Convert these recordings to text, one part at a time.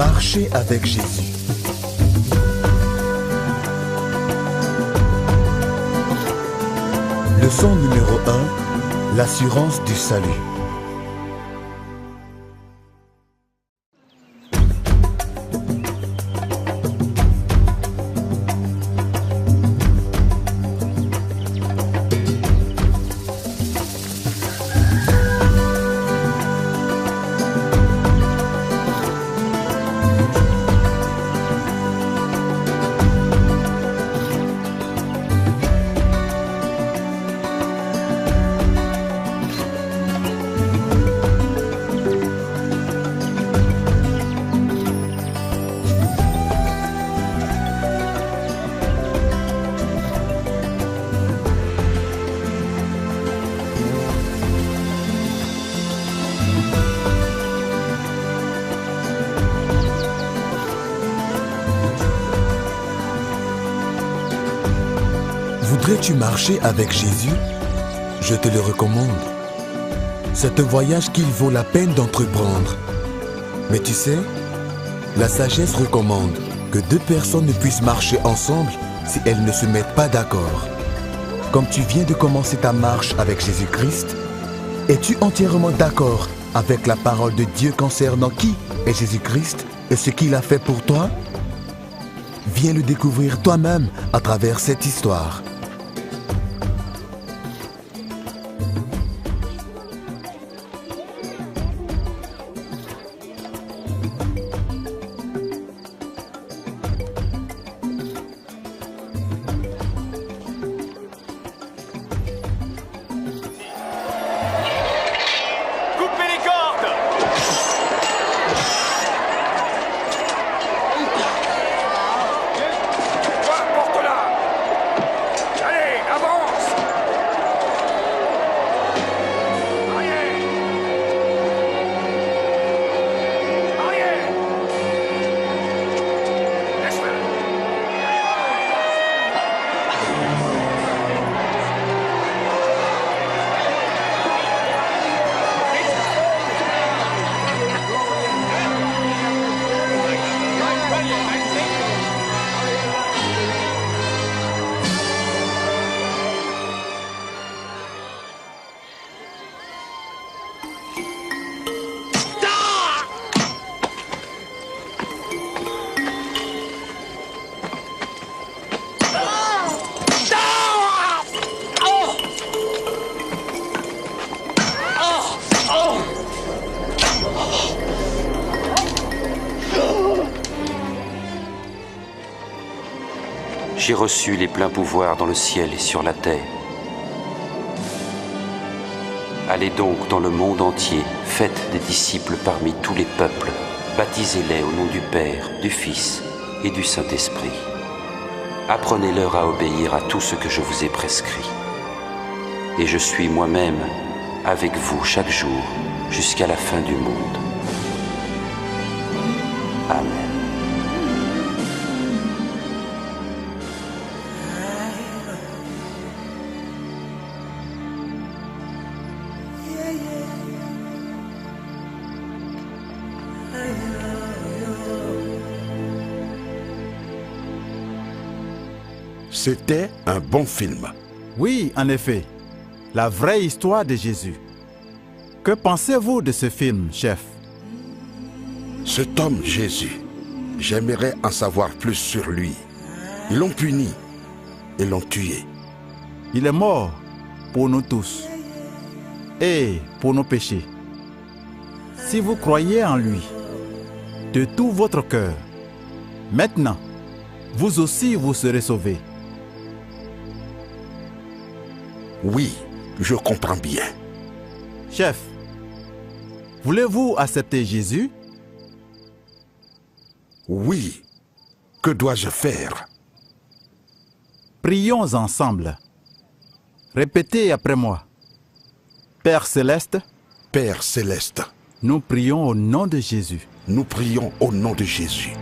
Marcher avec Jésus. Leçon numéro 1, l'assurance du salut. Voudrais-tu marcher avec Jésus? Je te le recommande. C'est un voyage qu'il vaut la peine d'entreprendre. Mais tu sais, la sagesse recommande que deux personnes ne puissent marcher ensemble si elles ne se mettent pas d'accord. Comme tu viens de commencer ta marche avec Jésus-Christ, es-tu entièrement d'accord avec la parole de Dieu concernant qui est Jésus-Christ et ce qu'il a fait pour toi? Viens le découvrir toi-même à travers cette histoire. J'ai reçu les pleins pouvoirs dans le ciel et sur la terre. Allez donc dans le monde entier, faites des disciples parmi tous les peuples, baptisez-les au nom du Père, du Fils et du Saint-Esprit. Apprenez-leur à obéir à tout ce que je vous ai prescrit. Et je suis moi-même avec vous chaque jour jusqu'à la fin du monde. Amen. C'était un bon film. Oui, en effet. La vraie histoire de Jésus. Que pensez-vous de ce film, chef? Cet homme Jésus, j'aimerais en savoir plus sur lui. Ils l'ont puni et l'ont tué. Il est mort pour nous tous et pour nos péchés. Si vous croyez en lui de tout votre cœur, maintenant, vous aussi vous serez sauvés. Oui, je comprends bien. Chef, voulez-vous accepter Jésus? Oui. Que dois-je faire? Prions ensemble. Répétez après moi. Père céleste, Père céleste, nous prions au nom de Jésus. nous prions au nom de Jésus.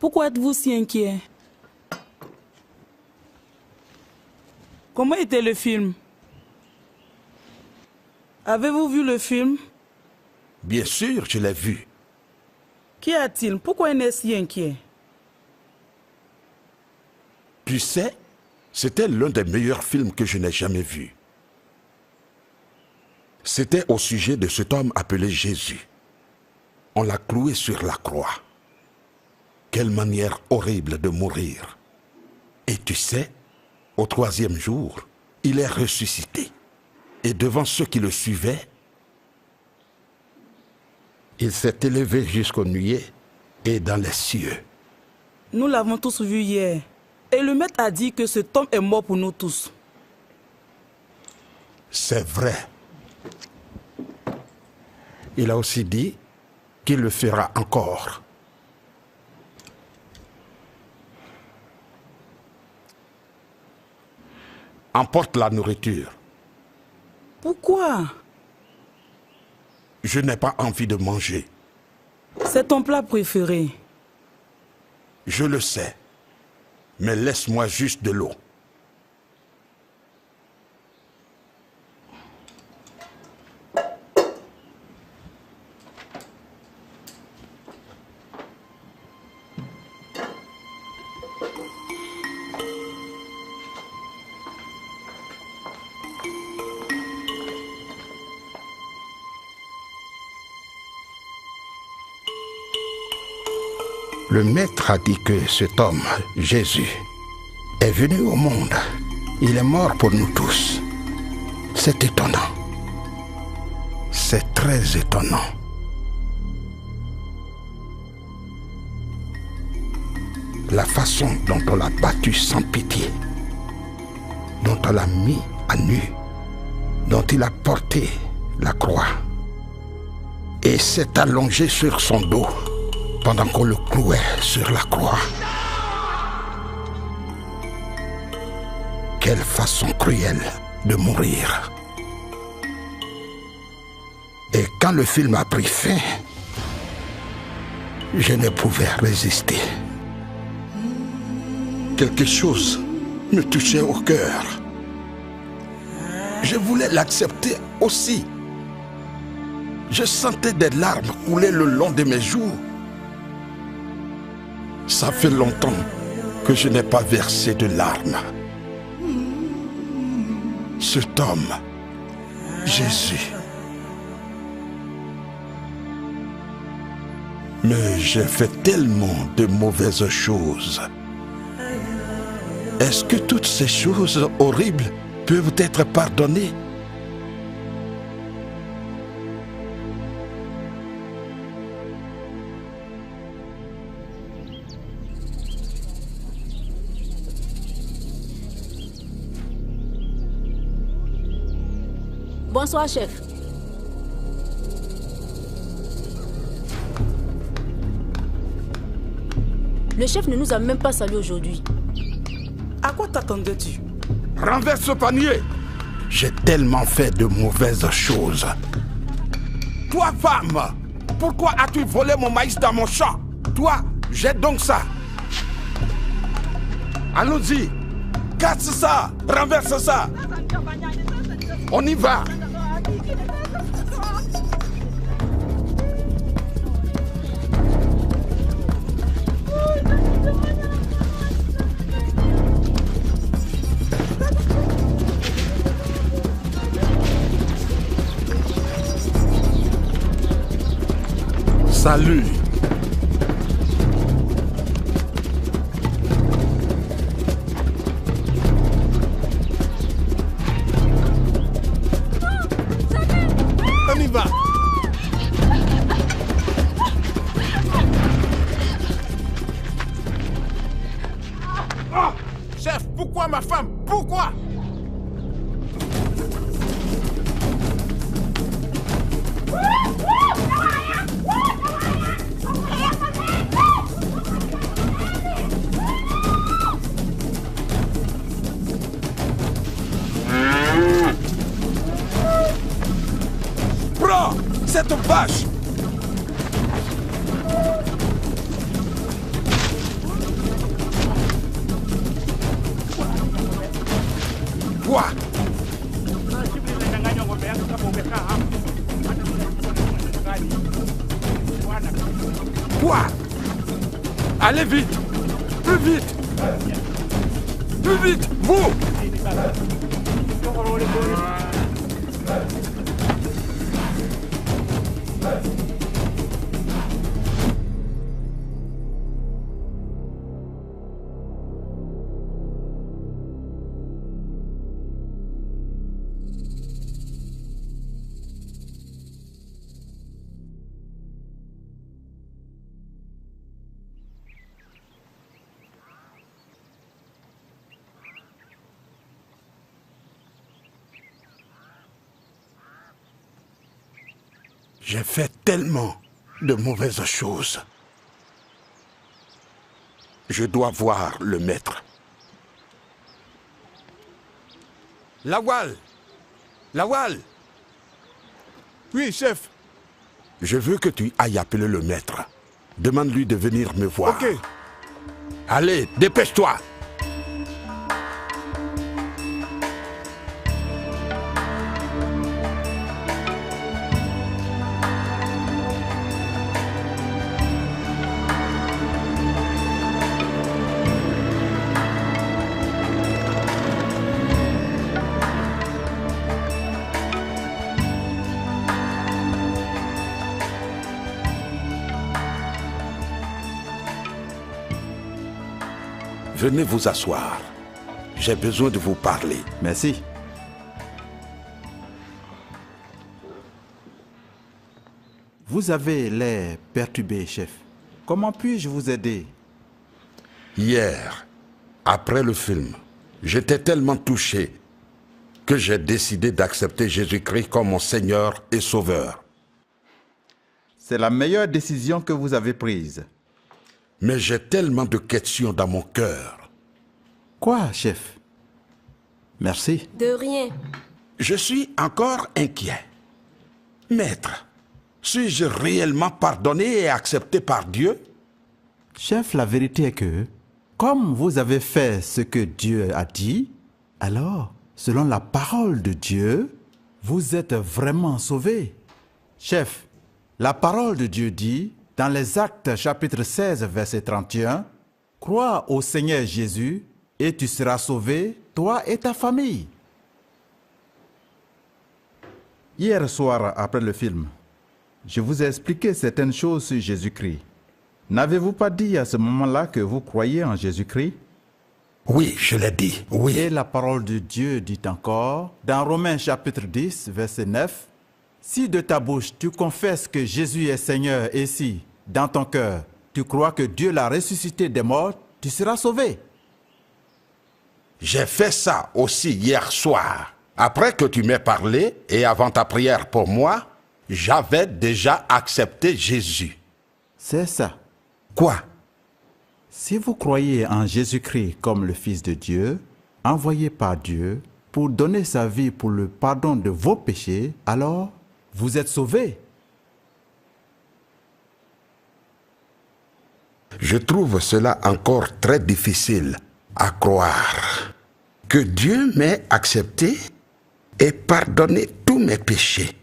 Pourquoi êtes-vous si inquiet? Comment était le film? Avez-vous vu le film? Bien sûr, je l'ai vu. Qu'y a-t-il? Pourquoi il est si inquiet? Tu sais, c'était l'un des meilleurs films que je n'ai jamais vus. C'était au sujet de cet homme appelé Jésus. On l'a cloué sur la croix. Quelle manière horrible de mourir. Et tu sais, au 3e jour, il est ressuscité. Et devant ceux qui le suivaient, il s'est élevé jusqu'aux nuées et dans les cieux. Nous l'avons tous vu hier. Et le maître a dit que cet homme est mort pour nous tous. C'est vrai. Il a aussi dit qu'il le fera encore. Emporte la nourriture. Pourquoi? Je n'ai pas envie de manger. C'est ton plat préféré. Je le sais. Mais laisse-moi juste de l'eau. Le maître a dit que cet homme, Jésus, est venu au monde. Il est mort pour nous tous. C'est étonnant. C'est très étonnant. La façon dont on l'a battu sans pitié, dont on l'a mis à nu, dont il a porté la croix et s'est allongé sur son dos pendant qu'on le clouait sur la croix. Quelle façon cruelle de mourir. Et quand le film a pris fin, je ne pouvais résister. Quelque chose me touchait au cœur. Je voulais l'accepter aussi. Je sentais des larmes couler le long de mes joues. Ça fait longtemps que je n'ai pas versé de larmes. Cet homme, Jésus. Mais j'ai fait tellement de mauvaises choses. Est-ce que toutes ces choses horribles peuvent être pardonnées? Bonsoir, chef. Le chef ne nous a même pas salué aujourd'hui. À quoi t'attendais-tu? Renverse ce panier! J'ai tellement fait de mauvaises choses. Toi, femme, pourquoi as-tu volé mon maïs dans mon champ? Toi, jette donc ça. Allons-y. Casse ça. Renverse ça. On y va. Salut. On y va. Oh, chef, pourquoi ma femme? Pourquoi? Prends cette vache. Allez vite! Plus vite! Plus vite! Vous! J'ai fait tellement de mauvaises choses. Je dois voir le maître. Lawal! Lawal! Oui, chef. Je veux que tu ailles appeler le maître. Demande-lui de venir me voir. Ok. Allez, dépêche-toi! Venez vous asseoir. J'ai besoin de vous parler. Merci. Vous avez l'air perturbé, chef. Comment puis-je vous aider? Hier, après le film, j'étais tellement touché que j'ai décidé d'accepter Jésus-Christ comme mon Seigneur et Sauveur. C'est la meilleure décision que vous avez prise. Mais j'ai tellement de questions dans mon cœur. Quoi, chef? Merci. De rien. Je suis encore inquiet. Maître, suis-je réellement pardonné et accepté par Dieu? Chef, la vérité est que, comme vous avez fait ce que Dieu a dit, alors, selon la parole de Dieu, vous êtes vraiment sauvé. Chef, la parole de Dieu dit, dans les Actes chapitre 16, verset 31, « Crois au Seigneur Jésus et tu seras sauvé, toi et ta famille. » Hier soir, après le film, je vous ai expliqué certaines choses sur Jésus-Christ. N'avez-vous pas dit à ce moment-là que vous croyez en Jésus-Christ? Oui, je l'ai dit, oui. Et la parole de Dieu dit encore, dans Romains chapitre 10, verset 9, « Si de ta bouche tu confesses que Jésus est Seigneur et si, dans ton cœur, tu crois que Dieu l'a ressuscité des morts, tu seras sauvé. » J'ai fait ça aussi hier soir. Après que tu m'aies parlé et avant ta prière pour moi, j'avais déjà accepté Jésus. C'est ça. Quoi? Si vous croyez en Jésus-Christ comme le Fils de Dieu, envoyé par Dieu pour donner sa vie pour le pardon de vos péchés, alors vous êtes sauvés. Je trouve cela encore très difficile à croire. Que Dieu m'ait accepté et pardonné tous mes péchés,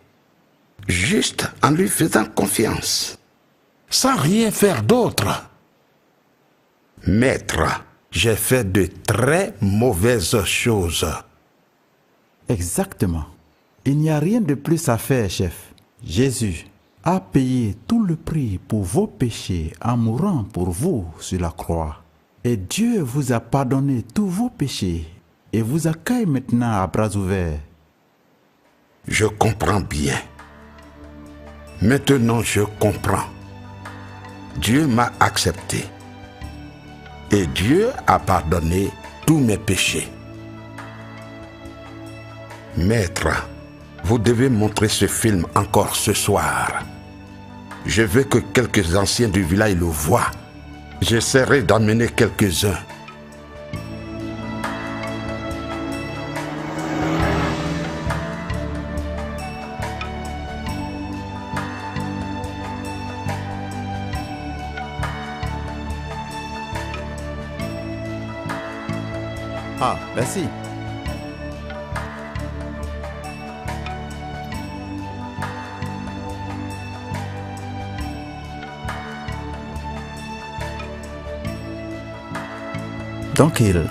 juste en lui faisant confiance, sans rien faire d'autre. Maître, j'ai fait de très mauvaises choses. Exactement. Il n'y a rien de plus à faire, chef. Jésus a payé tout le prix pour vos péchés en mourant pour vous sur la croix. Et Dieu vous a pardonné tous vos péchés et vous accueille maintenant à bras ouverts. Je comprends bien. Maintenant, je comprends. Dieu m'a accepté. Et Dieu a pardonné tous mes péchés. Maître, vous devez montrer ce film encore ce soir. Je veux que quelques anciens du village le voient. J'essaierai d'emmener quelques-uns. Ah, merci. Donc il...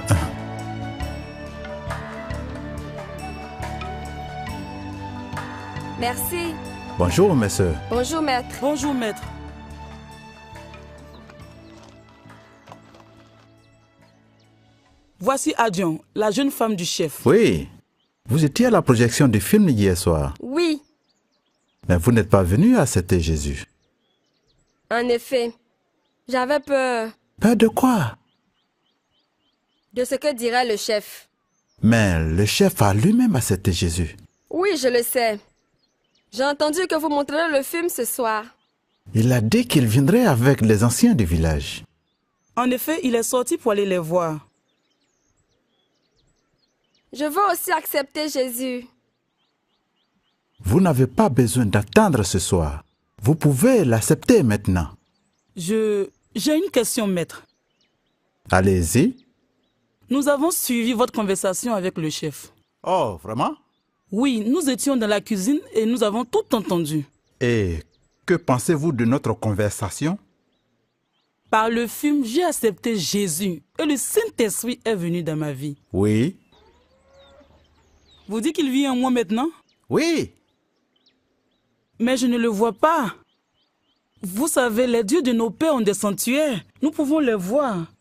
Merci. Bonjour, mes sœurs. Bonjour, maître. Bonjour, maître. Voici Adion, la jeune femme du chef. Oui, vous étiez à la projection du film hier soir. Oui, Mais vous n'êtes pas venu accepter Jésus. en effet. J'avais peur Peur de quoi? de ce que dirait le chef. Mais le chef a lui-même accepté Jésus. Oui, je le sais. J'ai entendu que vous montrerez le film ce soir. Il a dit qu'il viendrait avec les anciens du village. En effet, il est sorti pour aller les voir. Je veux aussi accepter Jésus. Vous n'avez pas besoin d'attendre ce soir. Vous pouvez l'accepter maintenant. J'ai une question, maître. Allez-y. Nous avons suivi votre conversation avec le chef. Oh, vraiment? Oui, nous étions dans la cuisine et nous avons tout entendu. Et que pensez-vous de notre conversation? Par le film, j'ai accepté Jésus et le Saint-Esprit est venu dans ma vie. Oui. Vous dites qu'il vit en moi maintenant? Oui. Mais je ne le vois pas. Vous savez, les dieux de nos pères ont des sanctuaires. Nous pouvons les voir.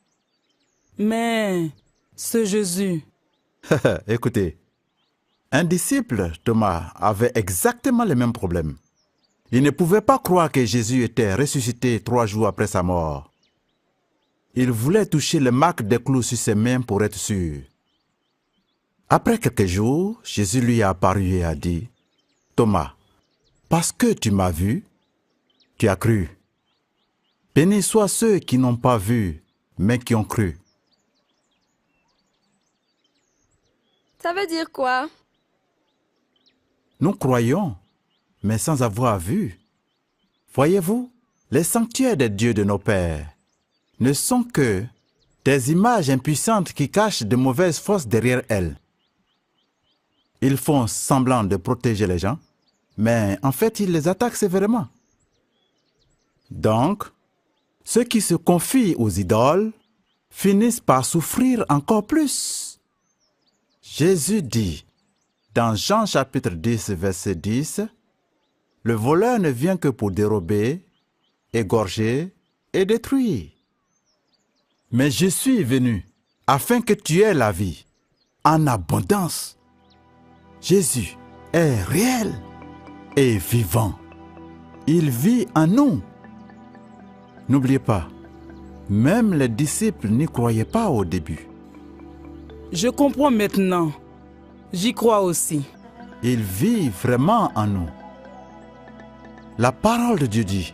Mais ce Jésus... Écoutez, un disciple, Thomas, avait exactement le même problème. Il ne pouvait pas croire que Jésus était ressuscité 3 jours après sa mort. Il voulait toucher les marques des clous sur ses mains pour être sûr. Après quelques jours, Jésus lui a apparu et a dit, « Thomas, parce que tu m'as vu, tu as cru. Bénis soient ceux qui n'ont pas vu, mais qui ont cru. » Ça veut dire quoi? Nous croyons, mais sans avoir vu. Voyez-vous, les sanctuaires des dieux de nos pères ne sont que des images impuissantes qui cachent de mauvaises forces derrière elles. Ils font semblant de protéger les gens, mais en fait, ils les attaquent sévèrement. Donc, ceux qui se confient aux idoles finissent par souffrir encore plus. Jésus dit, dans Jean chapitre 10, verset 10, « Le voleur ne vient que pour dérober, égorger et détruire. Mais je suis venu afin que tu aies la vie en abondance. » Jésus est réel et vivant. Il vit en nous. N'oubliez pas, même les disciples n'y croyaient pas au début. Je comprends maintenant. J'y crois aussi. Il vit vraiment en nous. La parole de Dieu dit,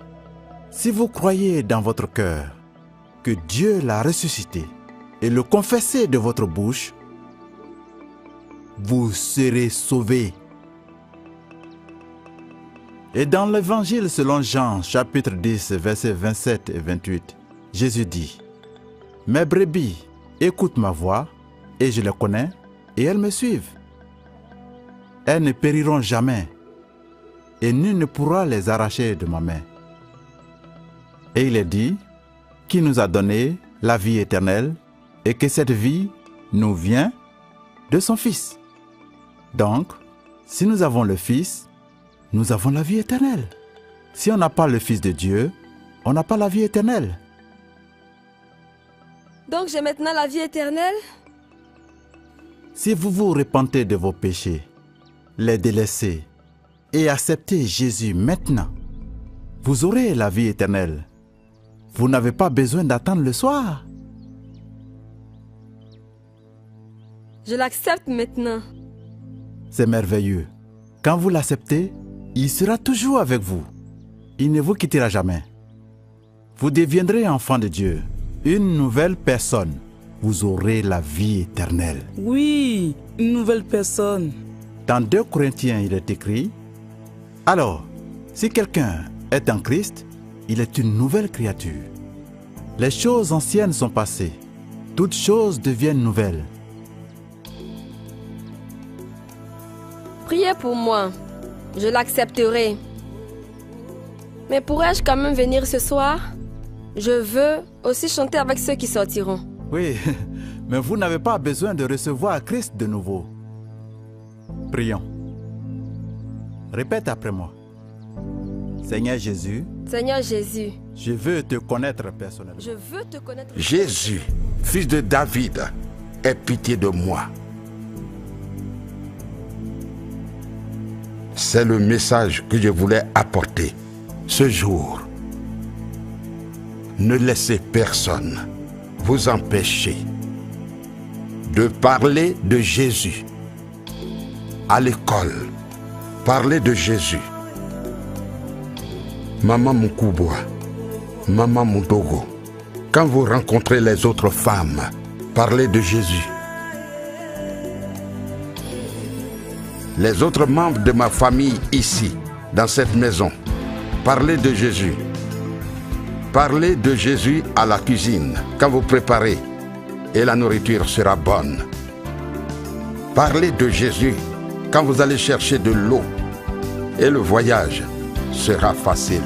si vous croyez dans votre cœur que Dieu l'a ressuscité et le confessez de votre bouche, vous serez sauvés. Et dans l'évangile selon Jean, chapitre 10, versets 27 et 28, Jésus dit, « Mes brebis écoutent ma voix, et je les connais, et elles me suivent. Elles ne périront jamais, et nul ne pourra les arracher de ma main. » Et il est dit, qui nous a donné la vie éternelle, et que cette vie nous vient de son Fils. Donc, si nous avons le Fils, nous avons la vie éternelle. Si on n'a pas le Fils de Dieu, on n'a pas la vie éternelle. Donc j'ai maintenant la vie éternelle? Si vous vous repentez de vos péchés, les délaissez et acceptez Jésus maintenant, vous aurez la vie éternelle. Vous n'avez pas besoin d'attendre le soir. Je l'accepte maintenant. C'est merveilleux. Quand vous l'acceptez, il sera toujours avec vous. Il ne vous quittera jamais. Vous deviendrez enfant de Dieu, une nouvelle personne. Vous aurez la vie éternelle. Oui, une nouvelle personne. Dans 2 Corinthiens, il est écrit, « Alors, si quelqu'un est en Christ, il est une nouvelle créature. Les choses anciennes sont passées. Toutes choses deviennent nouvelles. » Priez pour moi. Je l'accepterai. Mais pourrais-je quand même venir ce soir? Je veux aussi chanter avec ceux qui sortiront. Oui, Mais vous n'avez pas besoin de recevoir Christ de nouveau. Prions. Répète après moi. Seigneur Jésus, Seigneur Jésus, je veux te connaître personnellement. je veux te connaître. Jésus, fils de David, aie pitié de moi. C'est le message que je voulais apporter ce jour. Ne laissez personne vous empêcher de parler de Jésus. À l'école, parlez de Jésus. Maman Moukouboua, Maman Moudogo, quand vous rencontrez les autres femmes, parlez de Jésus. Les autres membres de ma famille ici, dans cette maison, parlez de Jésus. Parlez de Jésus à la cuisine, quand vous préparez, et la nourriture sera bonne. Parlez de Jésus quand vous allez chercher de l'eau, et le voyage sera facile.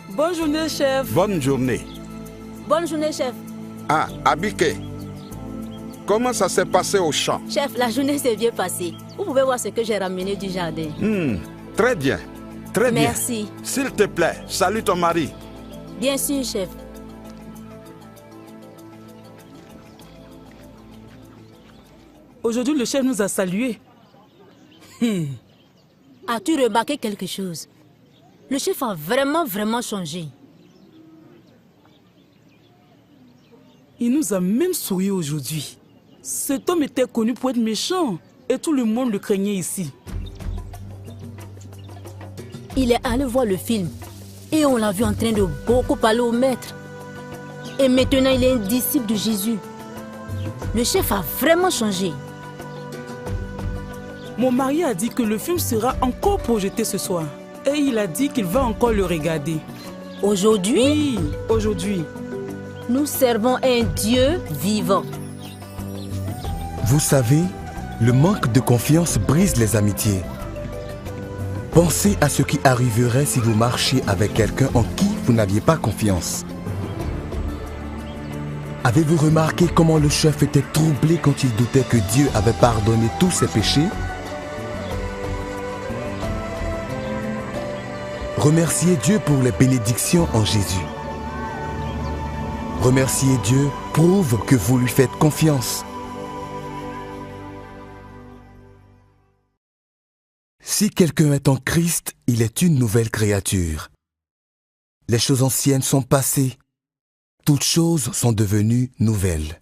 Bonne journée, chef. Bonne journée. Bonne journée, chef. Ah, Abike, comment ça s'est passé au champ? Chef, la journée s'est bien passée. Vous pouvez voir ce que j'ai ramené du jardin. Très bien, très bien. Merci. S'il te plaît, salue ton mari. Bien sûr, chef. Aujourd'hui, le chef nous a salués. As-tu remarqué quelque chose? Le chef a vraiment changé. Il nous a même souri aujourd'hui. Cet homme était connu pour être méchant et tout le monde le craignait ici. Il est allé voir le film et on l'a vu en train de beaucoup parler au maître. Et maintenant, il est un disciple de Jésus. Le chef a vraiment changé. Mon mari a dit que le film sera encore projeté ce soir. Et il a dit qu'il va encore le regarder. Aujourd'hui, Oui, aujourd'hui. nous servons un Dieu vivant. Vous savez, le manque de confiance brise les amitiés. Pensez à ce qui arriverait si vous marchiez avec quelqu'un en qui vous n'aviez pas confiance. Avez-vous remarqué comment le chef était troublé quand il doutait que Dieu avait pardonné tous ses péchés? Remerciez Dieu pour les bénédictions en Jésus. Remercier Dieu prouve que vous lui faites confiance. Si quelqu'un est en Christ, il est une nouvelle créature. Les choses anciennes sont passées. Toutes choses sont devenues nouvelles.